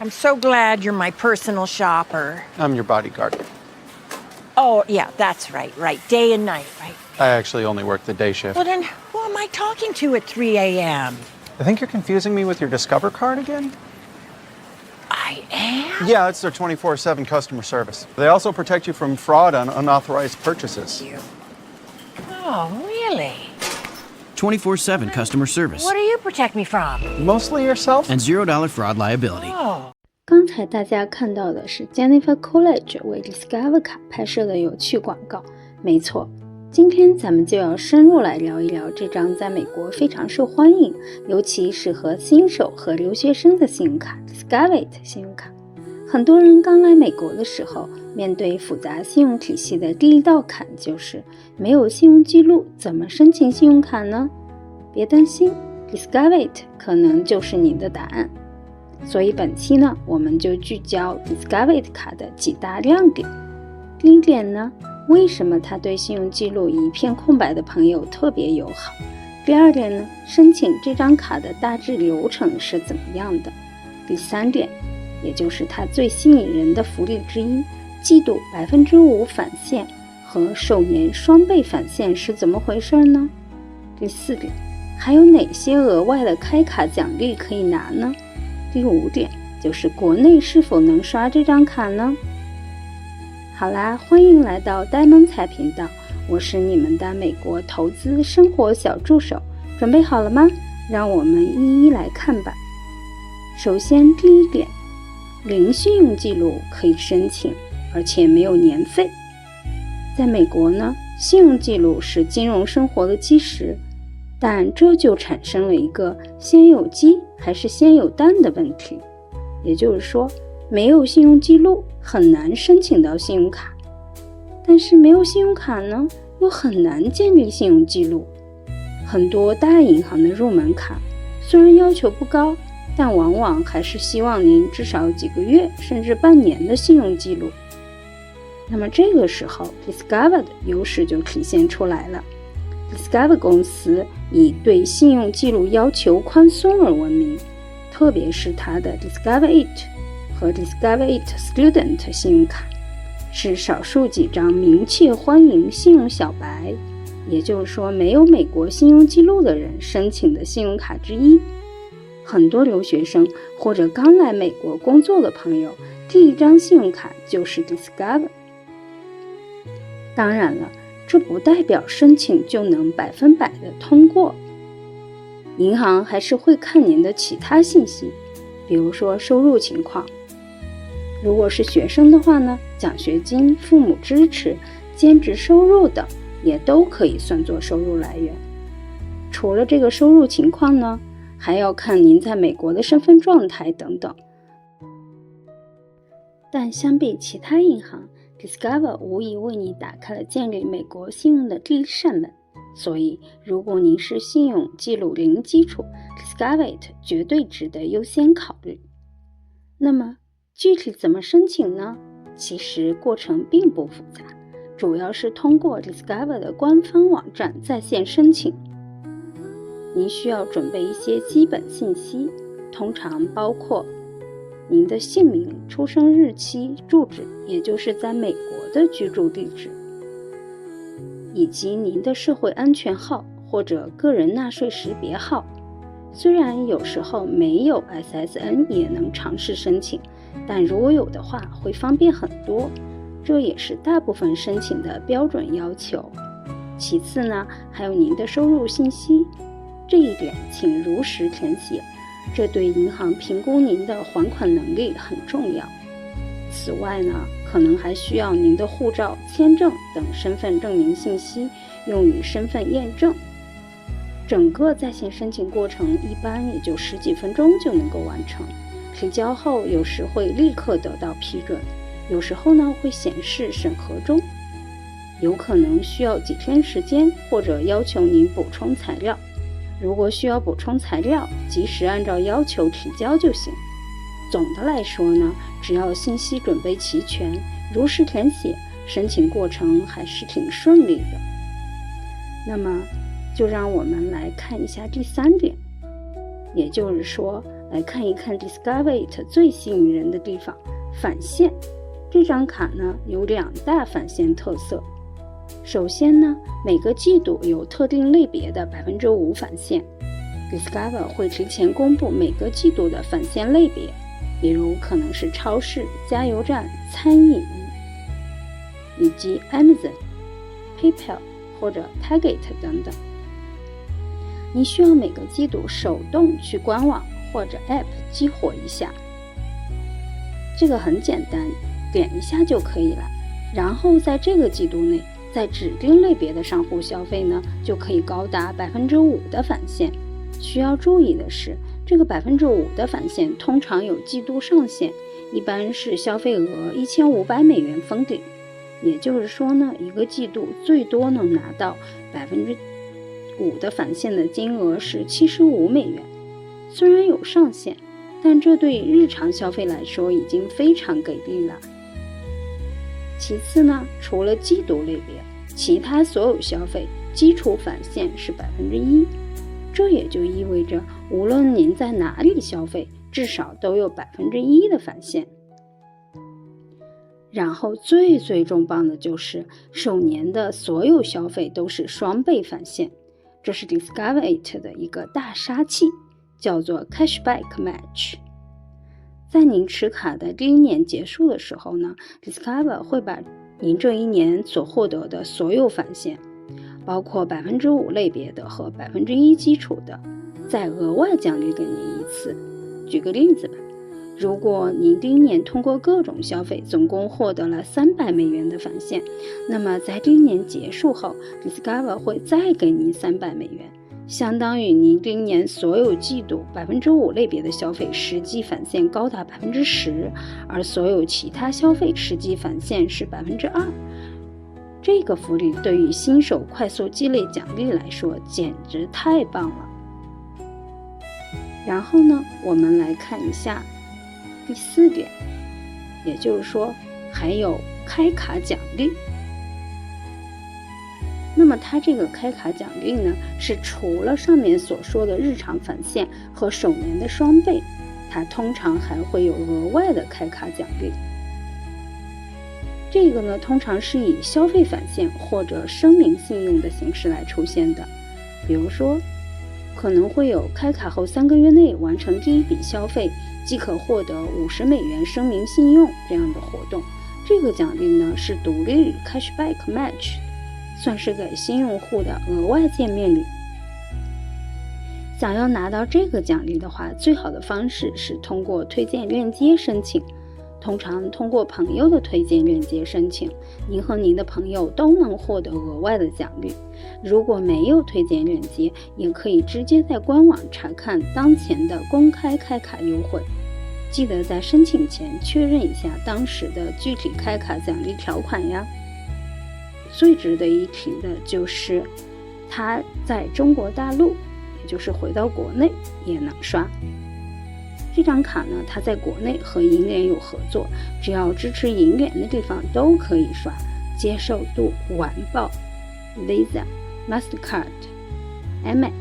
I'm so glad you're my personal shopper. I'm your bodyguard. Oh, yeah, that's right. Day and night, right? I actually only work the day shift. Well, then who am I talking to at 3 a.m.? I think you're confusing me with your Discover card again? I am? Yeah, it's their 24/7 customer service. They also protect you from fraud on unauthorized purchases. Oh, really? 24/7 customer service What do you protect me from? Mostly yourself? and $0 fraud liability. Oh. 刚才大家看到的是 Jennifer Coolidge 为 Discover 卡拍摄的有趣广告。没错，今天咱们就要深入来聊一聊这张在美国非常受欢迎，尤其适合新手和留学生的信用卡 Discover 信用卡。很多人刚来美国的时候，面对复杂信用体系的第一道坎就是没有信用记录，怎么申请信用卡呢？别担心 Discover 可能就是您的答案。所以本期呢，我们就聚焦 Discover 卡的几大亮点。第一点呢，为什么它对信用记录一片空白的朋友特别友好？第二点呢，申请这张卡的大致流程是怎么样的？第三点，也就是它最吸引人的福利之一，季度5%返现和首年双倍返现是怎么回事呢？第四点，还有哪些额外的开卡奖励可以拿呢？第五点，就是国内是否能刷这张卡呢？好啦，欢迎来到呆萌财频道，我是你们的美国投资生活小助手，准备好了吗？让我们一一来看吧。首先第一点，零信用记录可以申请，而且没有年费。在美国呢，信用记录是金融生活的基石，但这就产生了一个先有鸡还是先有蛋的问题，也就是说，没有信用记录很难申请到信用卡，但是没有信用卡呢，又很难建立信用记录。很多大银行的入门卡虽然要求不高，但往往还是希望您至少几个月甚至半年的信用记录。那么这个时候 Discover 的优势就体现出来了。Discover 公司以对信用记录要求宽松而闻名，特别是它的 Discover It 和 Discover It Student 信用卡，是少数几张明确欢迎信用小白，也就是说没有美国信用记录的人申请的信用卡之一。很多留学生或者刚来美国工作的朋友，第一张信用卡就是 Discover。当然了，这不代表申请就能100%的通过，银行还是会看您的其他信息，比如说收入情况。如果是学生的话呢，奖学金、父母支持、兼职收入等也都可以算作收入来源。除了这个收入情况呢，还要看您在美国的身份状态等等。但相比其他银行， Discover 无疑为你打开了建立美国信用的第一扇门。所以如果您是信用记录零基础， Discover 绝对值得优先考虑。那么具体怎么申请呢？其实过程并不复杂，主要是通过 Discover 的官方网站在线申请。您需要准备一些基本信息，通常包括您的姓名、出生日期、住址，也就是在美国的居住地址，以及您的社会安全号或者个人纳税识别号。虽然有时候没有 SSN 也能尝试申请，但如果有的话会方便很多，这也是大部分申请的标准要求。其次呢，还有您的收入信息，这一点请如实填写，这对银行评估您的还款能力很重要。此外呢，可能还需要您的护照、签证等身份证明信息，用于身份验证。整个在线申请过程一般也就10几分钟就能够完成，提交后有时会立刻得到批准，有时候呢会显示审核中，有可能需要几天时间，或者要求您补充材料。如果需要补充材料，及时按照要求提交就行。总的来说呢，只要信息准备齐全，如实填写，申请过程还是挺顺利的。那么就让我们来看一下第三点，也就是说来看一看 Discover It 最吸引人的地方——返现。这张卡呢有2大返现特色。首先呢，每个季度有特定类别的 5% 返现。Discover 会提前公布每个季度的返现类别，比如可能是超市、加油站、餐饮，以及 Amazon、PayPal 或者 Target 等等。你需要每个季度手动去官网或者 App 激活一下，这个很简单，点一下就可以了。然后在这个季度内，在指定类别的商户消费呢，就可以高达 5% 的返现。需要注意的是，这个 5% 的返现通常有季度上限，一般是消费额1500美元封顶。也就是说呢，一个季度最多能拿到 5% 的返现的金额是75美元。虽然有上限，但这对日常消费来说已经非常给力了。其次呢，除了季度类别，其他所有消费基础返现是 1%， 这也就意味着无论您在哪里消费，至少都有 1% 的返现。然后最重磅的就是首年的所有消费都是双倍返现，这是 Discover It 的一个大杀器，叫做 Cashback Match。在您持卡的第1年结束的时候呢， Discover 会把您这一年所获得的所有返现，包括 5% 类别的和 1% 基础的，再额外奖励给您一次。举个例子吧，如果您第1年通过各种消费总共获得了300美元的返现，那么在第1年结束后， Discover 会再给您300美元，相当于您第1年所有季度 5% 类别的消费实际返现高达 10%， 而所有其他消费实际返现是 2%。 这个福利对于新手快速积累奖励来说简直太棒了。然后呢，我们来看一下第4点，也就是说还有开卡奖励。那么它这个开卡奖励呢，是除了上面所说的日常返现和首年的双倍，它通常还会有额外的开卡奖励。这个呢，通常是以消费返现或者声明信用的形式来出现的。比如说，可能会有开卡后3个月内完成第1笔消费即可获得50美元声明信用这样的活动。这个奖励呢，是独立于 Cashback Match， 算是给新用户的额外见面礼。想要拿到这个奖励的话，最好的方式是通过推荐链接申请。通常通过朋友的推荐链接申请，您和您的朋友都能获得额外的奖励。如果没有推荐链接，也可以直接在官网查看当前的公开开卡优惠。记得在申请前确认一下当时的具体开卡奖励条款呀。最值得一提的就是它在中国大陆，也就是回到国内也能刷。这张卡呢，它在国内和银联有合作，只要支持银联的地方都可以刷，接受度完爆。Visa、Mastercard、Amex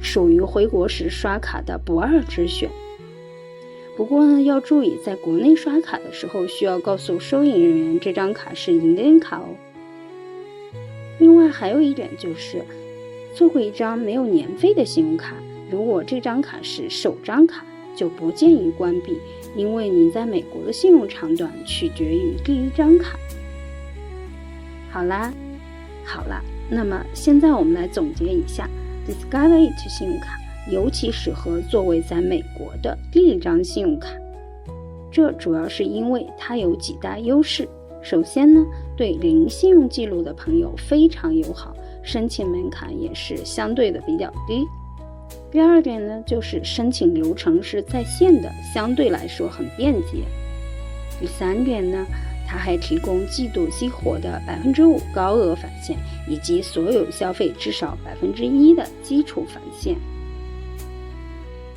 属于回国时刷卡的不二之选。不过呢，要注意在国内刷卡的时候，需要告诉收银人员这张卡是银联卡哦。另外还有一点就是，做过一张没有年费的信用卡，如果这张卡是首张卡，就不建议关闭，因为您在美国的信用长短取决于第1张卡。好啦，那么现在我们来总结一下 Discover It 信用卡尤其适合作为在美国的第1张信用卡。这主要是因为它有几大优势。首先呢，对零信用记录的朋友非常友好，申请门槛也是相对的比较低。第2点呢，就是申请流程是在线的，相对来说很便捷。第3点呢，它还提供季度激活的 5% 高额返现，以及所有消费至少 1% 的基础返现。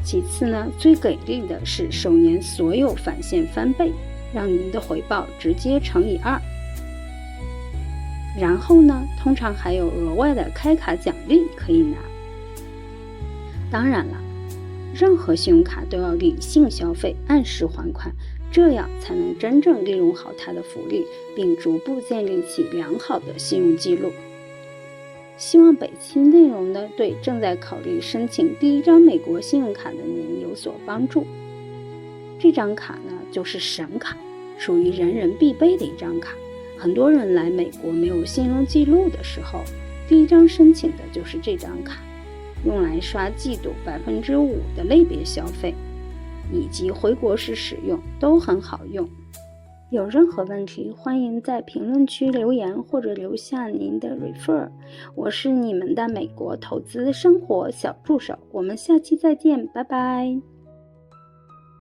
其次呢，最给力的是首年所有返现翻倍，让您的回报直接乘以2。然后呢，通常还有额外的开卡奖励可以拿。当然了，任何信用卡都要理性消费，按时还款，这样才能真正利用好它的福利，并逐步建立起良好的信用记录。希望本期内容呢，对正在考虑申请第一张美国信用卡的您有所帮助。这张卡呢，就是神卡，属于人人必备的一张卡。很多人来美国没有信用记录的时候，第一张申请的就是这张卡，用来刷季度5%的类别消费，以及回国时使用都很好用。有任何问题，欢迎在评论区留言或者留下您的 refer。 我是你们的美国投资生活小助手，我们下期再见，拜拜。